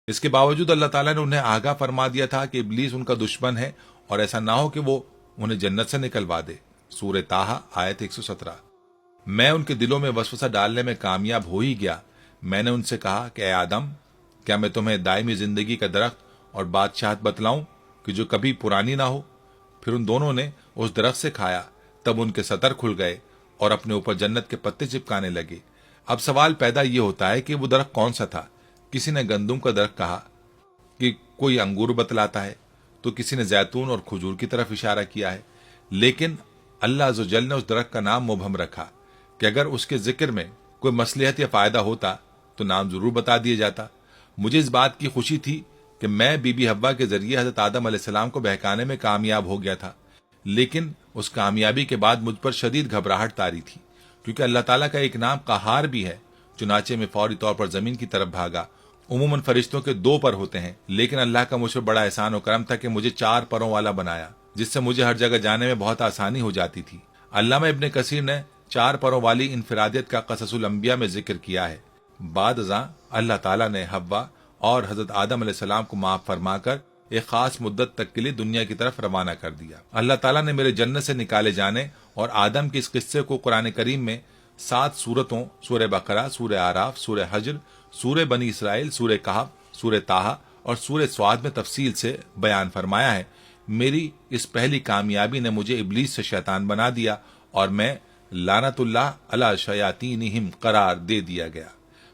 اس کے باوجود اللہ تعالیٰ نے انہیں آگاہ فرما دیا تھا کہ ابلیس ان کا دشمن ہے اور ایسا نہ ہو کہ وہ انہیں جنت سے نکلوا دے۔ سورہ طٰہٰ آیت 117۔ میں ان کے دلوں میں وسوسہ ڈالنے میں کامیاب ہو ہی گیا۔ میں نے ان سے کہا کہ اے آدم، کیا میں تمہیں دائمی زندگی کا درخت اور بادشاہت بتلاؤں کہ جو کبھی پرانی نہ ہو؟ پھر ان دونوں نے اس درخت سے کھایا، تب ان کے سطر کھل گئے اور اپنے اوپر جنت کے پتے چپکانے لگے۔ اب سوال پیدا یہ ہوتا ہے کہ وہ درخت کون سا تھا؟ کسی نے گندم کا درخت کہا کہ کوئی انگور بتلاتا ہے، تو کسی نے زیتون اور کھجور کی طرف اشارہ کیا ہے، لیکن اللہ عز و جل نے اس درخت کا نام مبہم رکھا کہ اگر اس کے ذکر میں کوئی مصلحت یا فائدہ ہوتا تو نام ضرور بتا دیا جاتا۔ مجھے اس بات کی خوشی تھی کہ میں بی بی حوا کے ذریعے حضرت آدم علیہ السلام کو بہکانے میں کامیاب ہو گیا تھا، لیکن اس کامیابی کے بعد مجھ پر شدید گھبراہٹ طاری تھی، کیونکہ اللہ تعالیٰ کا ایک نام قہار بھی ہے۔ چنانچہ میں فوری طور پر زمین کی طرف بھاگا۔ عموماً فرشتوں کے 2 پر ہوتے ہیں، لیکن اللہ کا مجھ پر بڑا احسان و کرم تھا کہ مجھے 4 پروں والا بنایا، جس سے مجھے ہر جگہ جانے میں بہت آسانی ہو جاتی تھی۔ علامہ ابن کثیر نے 4 پروں والی انفرادیت کا قصص الانبیاء میں ذکر کیا ہے۔ بعد ازاں اللہ تعالیٰ نے حوا اور حضرت آدم علیہ السلام کو معاف فرما کر ایک خاص مدت تک کے لیے دنیا کی طرف روانہ کر دیا۔ اللہ تعالیٰ نے میرے جنت سے نکالے جانے اور آدم کے اس قصے کو قرآن کریم میں 7 سورتوں، سورہ بقرہ، سورہ اعراف، سورہ حجر، سورہ بنی اسرائیل، سورہ کہف، سورہ طٰہٰ اور سورہ سعد میں تفصیل سے بیان فرمایا ہے۔ میری اس پہلی کامیابی نے مجھے ابلیس سے شیطان بنا دیا اور میں لعنت اللہ علی شیاطینہم قرار دے دیا گیا۔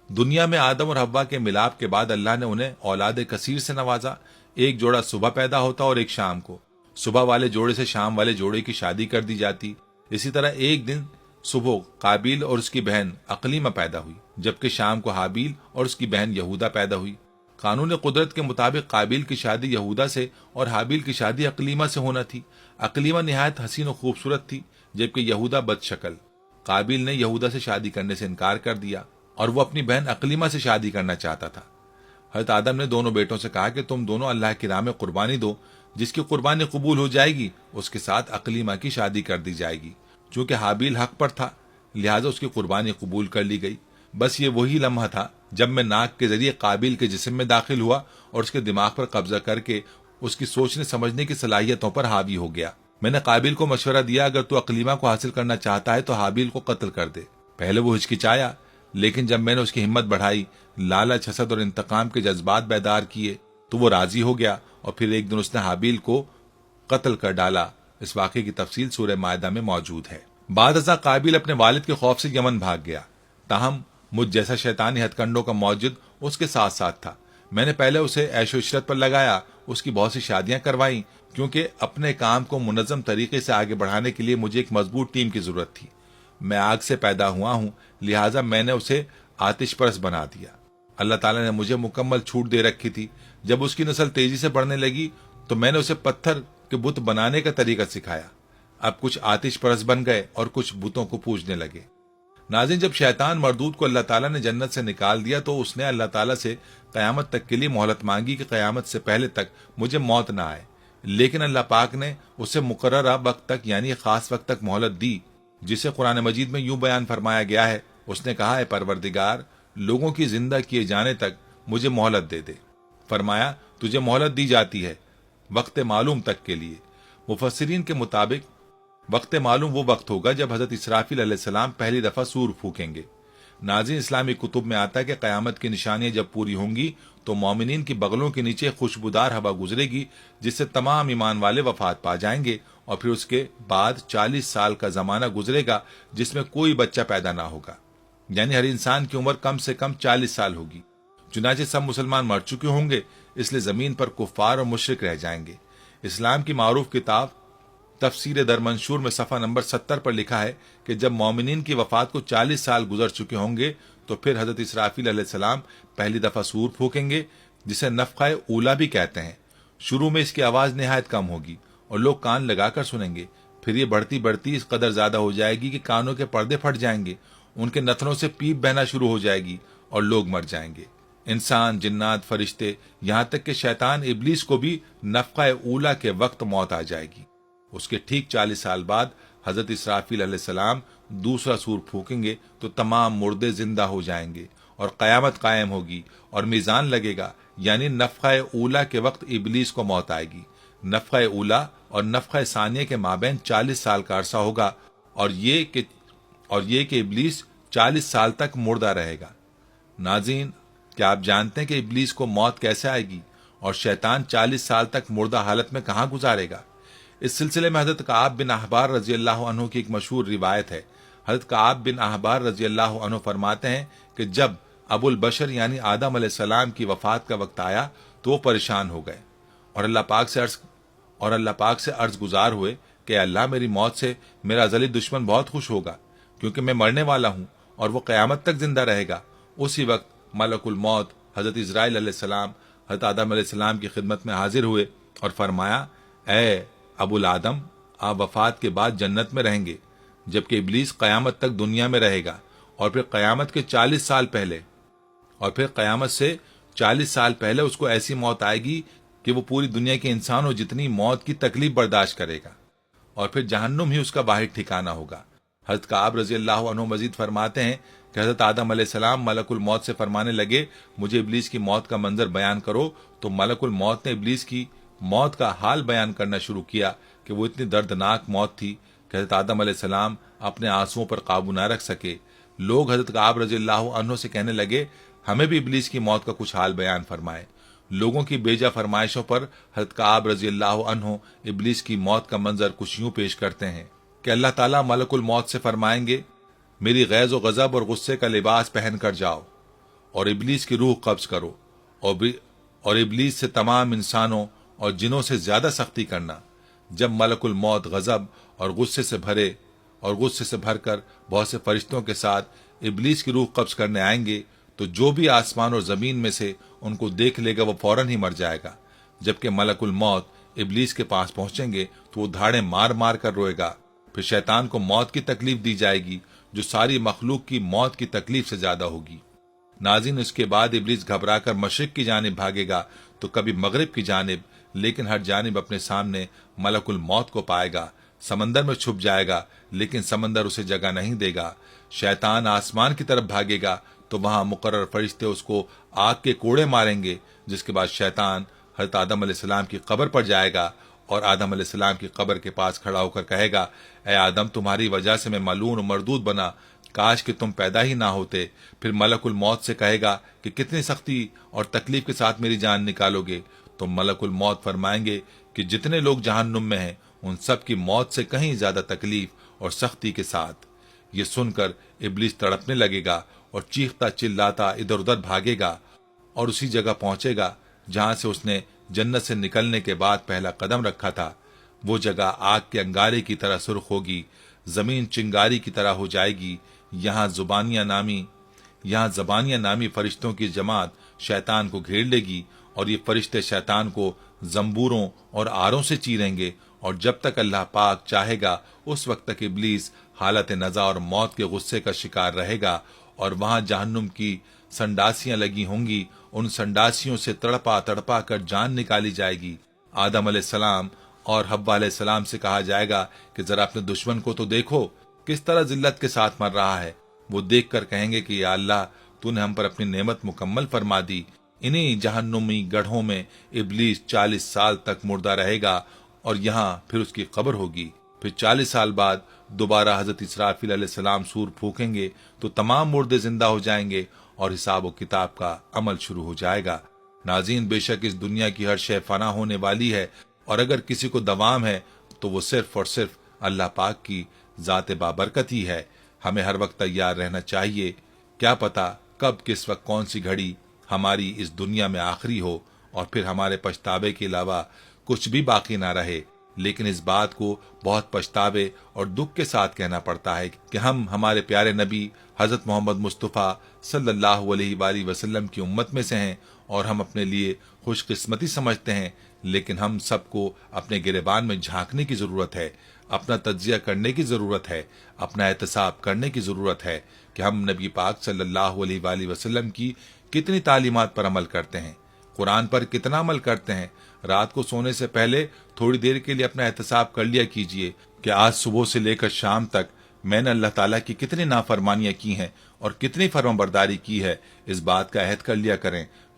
دنیا میں آدم اور حوا کے ملاپ کے بعد اللہ نے انہیں اولاد کثیر سے نوازا۔ ایک جوڑا صبح پیدا ہوتا اور ایک شام کو۔ صبح والے جوڑے سے شام والے جوڑے کی شادی کر دی جاتی۔ اسی طرح ایک دن صبح قابیل اور اس کی بہن عقلیمہ پیدا ہوئی، جبکہ شام کو حابیل اور اس کی بہن یہودا پیدا ہوئی۔ قانون قدرت کے مطابق قابیل کی شادی یہودا سے اور حابیل کی شادی عقلیمہ سے ہونا تھی۔ عقلیمہ نہایت حسین و خوبصورت تھی، جبکہ یہودا بد شکل۔ قابیل نے یہودا سے شادی کرنے سے انکار کر دیا اور وہ اپنی بہن عقلیمہ سے شادی کرنا چاہتا تھا۔ حضرت آدم نے دونوں بیٹوں سے کہا کہ تم دونوں اللہ کی راہ میں قربانی دو، جس کی قربانی قبول ہو جائے گی اس کے ساتھ عقلیمہ کی شادی کر دی جائے گی۔ چونکہ حابیل حق پر تھا، لہٰذا اس کی قربانی قبول کر لی گئی۔ بس یہ وہی لمحہ تھا جب میں ناک کے ذریعے قابیل کے جسم میں داخل ہوا اور اس کے دماغ پر قبضہ کر کے اس کی سوچنے سمجھنے کی صلاحیتوں پر حاوی ہو گیا۔ میں نے قابیل کو مشورہ دیا، اگر تو عقلیمہ کو حاصل کرنا چاہتا ہے تو حابیل کو قتل کر دے۔ پہلے وہ ہچکچایا، لیکن جب میں نے اس کی ہمت بڑھائی، لالچ، حسد اور انتقام کے جذبات بیدار کیے تو وہ راضی ہو گیا اور پھر ایک دن اس نے حابیل کو قتل کر ڈالا۔ اس واقعے کی تفصیل سورہ مائدہ میں موجود ہے۔ بعد ازاں قابیل اپنے والد کے خوف سے یمن بھاگ گیا، تاہم مجھ جیسا شیطانی ہتھ کنڈوں کا موجد اس کے ساتھ ساتھ تھا۔ میں نے پہلے اسے عیش و عشرت پر لگایا، اس کی بہت سی شادیاں کروائیں، کیونکہ اپنے کام کو منظم طریقے سے آگے بڑھانے کے لیے مجھے ایک مضبوط ٹیم کی ضرورت تھی۔ میں آگ سے پیدا ہوا ہوں، لہٰذا میں نے اسے آتش پرست بنا دیا۔ اللہ تعالیٰ نے مجھے مکمل چھوٹ دے رکھی تھی۔ جب اس کی نسل تیزی سے بڑھنے لگی تو میں نے اسے پتھر کے بت بنانے کا طریقہ سکھایا۔ اب کچھ آتش پرست بن گئے اور کچھ بتوں کو پوجنے لگے۔ ناظرین، جب شیطان مردود کو اللہ تعالیٰ نے جنت سے نکال دیا تو اس نے اللہ تعالیٰ سے قیامت تک کے لیے مہلت مانگی کہ قیامت سے پہلے تک مجھے موت نہ آئے، لیکن اللہ پاک نے اسے مقررہ وقت تک یعنی خاص وقت تک مہلت دی، جسے قرآن مجید میں یوں بیان فرمایا گیا ہے۔ اس نے کہا، اے پروردگار، لوگوں کی زندہ کیے جانے تک مجھے مہلت دے دے۔ فرمایا، تجھے مہلت دی جاتی ہے وقت معلوم تک کے لیے۔ مفسرین کے مطابق وقت معلوم وہ وقت ہوگا جب حضرت اسرافیل علیہ السلام پہلی دفعہ سور پھونکیں گے۔ ناظرین، اسلامی کتب میں آتا ہے کہ قیامت کی نشانیاں جب پوری ہوں گی تو مومنین کی بغلوں کے نیچے خوشبودار ہوا گزرے گی، جس سے تمام ایمان والے وفات پا جائیں گے، اور پھر اس کے بعد 40 سال کا زمانہ گزرے گا جس میں کوئی بچہ پیدا نہ ہوگا، یعنی ہر انسان کی عمر کم سے کم 40 سال ہوگی۔ چنانچہ سب مسلمان مر چکے ہوں گے، اس لیے زمین پر کفار اور مشرک رہ جائیں گے۔ اسلام کی معروف کتاب تفسیر در منشور میں صفحہ نمبر 70 پر لکھا ہے کہ جب مومنین کی وفات کو 40 سال گزر چکے ہوں گے تو پھر حضرت اسرافیل علیہ السلام پہلی دفعہ سور پھونکیں گے، جسے نفخہ اولا بھی کہتے ہیں۔ شروع میں اس کی آواز نہایت کم ہوگی اور لوگ کان لگا کر سنیں گے، پھر یہ بڑھتی بڑھتی اس قدر زیادہ ہو جائے گی کہ کانوں کے پردے پھٹ جائیں گے، ان کے نتنوں سے پیپ بہنا شروع ہو جائے گی اور لوگ مر جائیں گے۔ انسان، جنات، فرشتے، یہاں تک کہ شیطان ابلیس کو بھی نفخہ اولا کے وقت موت آ جائے گی۔ اس کے ٹھیک 40 سال بعد حضرت اسرافیل علیہ السلام دوسرا سور پھونکیں گے تو تمام مردے زندہ ہو جائیں گے اور قیامت قائم ہوگی اور میزان لگے گا، یعنی نفخہ اولا کے وقت ابلیس کو موت آئے گی۔ نفخہ اولا اور نفخہ ثانیہ کے مابین 40 سال کا عرصہ ہوگا، اور یہ کہ ابلیس 40 سال تک مردہ رہے گا۔ ناظرین، کیا آپ جانتے ہیں کہ ابلیس کو موت کیسے آئے گی اور شیطان 40 سال تک مردہ حالت میں کہاں گزارے گا؟ اس سلسلے میں حضرت کعب بن احبار رضی اللہ عنہ کی ایک مشہور روایت ہے۔ حضرت کعب بن احبار رضی اللہ عنہ فرماتے ہیں کہ جب ابو البشر یعنی آدم علیہ السلام کی وفات کا وقت آیا تو وہ پریشان ہو گئے اور اللہ پاک سے عرض گزار ہوئے کہ اللہ، میری موت سے میرا ازلی دشمن بہت خوش ہوگا، کیونکہ میں مرنے والا ہوں اور وہ قیامت تک زندہ رہے گا۔ اسی وقت ملک الموت حضرت اسرائیل علیہ السلام حضرت آدم علیہ السلام کی خدمت میں حاضر ہوئے اور فرمایا، اے ابو الآدم، آپ وفات کے بعد جنت میں رہیں گے، جبکہ ابلیس قیامت تک دنیا میں رہے گا، اور پھر قیامت سے 40 سال پہلے اس کو ایسی موت آئے گی کہ وہ پوری دنیا کے انسانوں جتنی موت کی تکلیف برداشت کرے گا، اور پھر جہنم ہی اس کا واحد ٹھکانہ ہوگا۔ حضرت کعب رضی اللہ عنہ مزید فرماتے ہیں کہ حضرت آدم علیہ السلام ملک الموت سے فرمانے لگے، مجھے ابلیس کی موت کا منظر بیان کرو، تو ملک الموت نے ابلیس کی موت کا حال بیان کرنا شروع کیا کہ وہ اتنی دردناک موت تھی کہ حضرت آدم علیہ السلام اپنے آنسوؤں پر قابو نہ رکھ سکے۔ لوگ حضرت کعب رضی اللہ عنہ سے کہنے لگے، ہمیں بھی ابلیس کی موت کا کچھ حال بیان فرمائے۔ لوگوں کی بیجا فرمائشوں پر حضرت کعب رضی اللہ عنہ ابلیس کی موت کا منظر کچھ یوں پیش کرتے ہیں کہ اللہ تعالیٰ ملک الموت سے فرمائیں گے، میری غیظ و غضب اور غصے کا لباس پہن کر جاؤ اور ابلیس کی روح قبض کرو، اور ابلیس سے تمام انسانوں اور جنوں سے زیادہ سختی کرنا۔ جب ملک الموت غضب اور غصے سے بھر کر بہت سے فرشتوں کے ساتھ ابلیس کی روح قبض کرنے آئیں گے تو جو بھی آسمان اور زمین میں سے ان کو دیکھ لے گا وہ فوراً ہی مر جائے گا۔ جبکہ ملک الموت ابلیس کے پاس پہنچیں گے تو وہ دھاڑے مار مار کر روئے گا۔ پھر شیطان کو موت کی تکلیف دی جائے گی جو ساری مخلوق کی موت کی تکلیف سے زیادہ ہوگی۔ ناظرین، اس کے بعد ابلیس گھبرا کر مشرق کی جانب بھاگے گا تو کبھی مغرب کی جانب، لیکن ہر جانب اپنے سامنے ملک الموت کو پائے گا۔ سمندر میں چھپ جائے گا لیکن سمندر اسے جگہ نہیں دے گا۔ شیطان آسمان کی طرف بھاگے گا تو وہاں مقرر فرشتے اس کو آگ کے کوڑے ماریں گے، جس کے بعد شیطان حضرت آدم علیہ السلام کی قبر پر جائے گا اور آدم علیہ السلام کی قبر کے پاس کھڑا ہو کر کہے گا، اے آدم، تمہاری وجہ سے میں ملعون و مردود بنا، کاش کہ تم پیدا ہی نہ ہوتے۔ پھر ملک الموت سے کہے گا کہ کتنی سختی اور تکلیف کے ساتھ میری جان نکالو گے؟ تو ملک الموت فرمائیں گے کہ جتنے لوگ جہنم میں ہیں ان سب کی موت سے کہیں زیادہ تکلیف اور سختی کے ساتھ۔ یہ سن کر ابلیس تڑپنے لگے گا اور چیختا چلاتا ادھر ادھر بھاگے گا اور اسی جگہ پہنچے گا جہاں سے اس نے جنت سے نکلنے کے بعد پہلا قدم رکھا تھا۔ وہ جگہ آگ کے انگارے کی طرح سرخ ہوگی، زمین چنگاری کی طرح ہو جائے گی۔ یہاں زبانیہ نامی فرشتوں کی جماعت شیطان کو گھیر لے گی، اور یہ فرشتے شیطان کو زنبوروں اور آروں سے چیریں گے، اور جب تک اللہ پاک چاہے گا اس وقت تک ابلیس حالت نزا اور موت کے غصے کا شکار رہے گا، اور وہاں جہنم کی سنڈاسیاں لگی ہوں گی، ان سنڈاسیوں سے تڑپا تڑپا کر جان نکالی جائے گی۔ آدم علیہ السلام اور حوا علیہ السلام سے کہا جائے گا کہ ذرا اپنے دشمن کو تو دیکھو کس طرح ذلت کے ساتھ مر رہا ہے۔ وہ دیکھ کر کہیں گے کہ یا اللہ، تو نے ہم پر اپنی نعمت مکمل فرما دی۔ انہی جہنمی گڑھوں میں ابلیس 40 سال تک مردہ رہے گا اور یہاں پھر اس کی قبر ہوگی۔ پھر 40 سال بعد دوبارہ حضرت اسرافیل علیہ السلام سور پھونکیں گے تو تمام مردے زندہ ہو جائیں گے اور حساب و کتاب کا عمل شروع ہو جائے گا۔ ناظرین، بے شک اس دنیا کی ہر شے فنا ہونے والی ہے، اور اگر کسی کو دوام ہے تو وہ صرف اور صرف اللہ پاک کی ذات بابرکت ہی ہے۔ ہمیں ہر وقت تیار رہنا چاہیے، کیا پتا کب کس وقت کون سی گھڑی ہماری اس دنیا میں آخری ہو اور پھر ہمارے پچھتاوے کے علاوہ کچھ بھی باقی نہ رہے۔ لیکن اس بات کو بہت پچھتاوے اور دکھ کے ساتھ کہنا پڑتا ہے کہ ہم ہمارے پیارے نبی حضرت محمد مصطفیٰ صلی اللہ علیہ وآلہ وسلم کی امت میں سے ہیں، اور ہم اپنے لیے خوش قسمتی سمجھتے ہیں، لیکن ہم سب کو اپنے گریبان میں جھانکنے کی ضرورت ہے، اپنا تجزیہ کرنے کی ضرورت ہے، اپنا احتساب کرنے کی ضرورت ہے کہ ہم نبی پاک صلی اللہ علیہ وآلہ وسلم کی کتنی تعلیمات پر عمل کرتے ہیں، قرآن پر کتنا عمل کرتے ہیں۔ رات کو سونے سے پہلے تھوڑی دیر کے لیے اپنا احتساب کر لیا کیجئے کہ آج صبح سے لے کر شام تک میں نے اللہ تعالیٰ کی کتنی نافرمانیاں کی ہیں اور کتنی فرمانبرداری کی ہے۔ اس بات کا عہد کر لیا کریں۔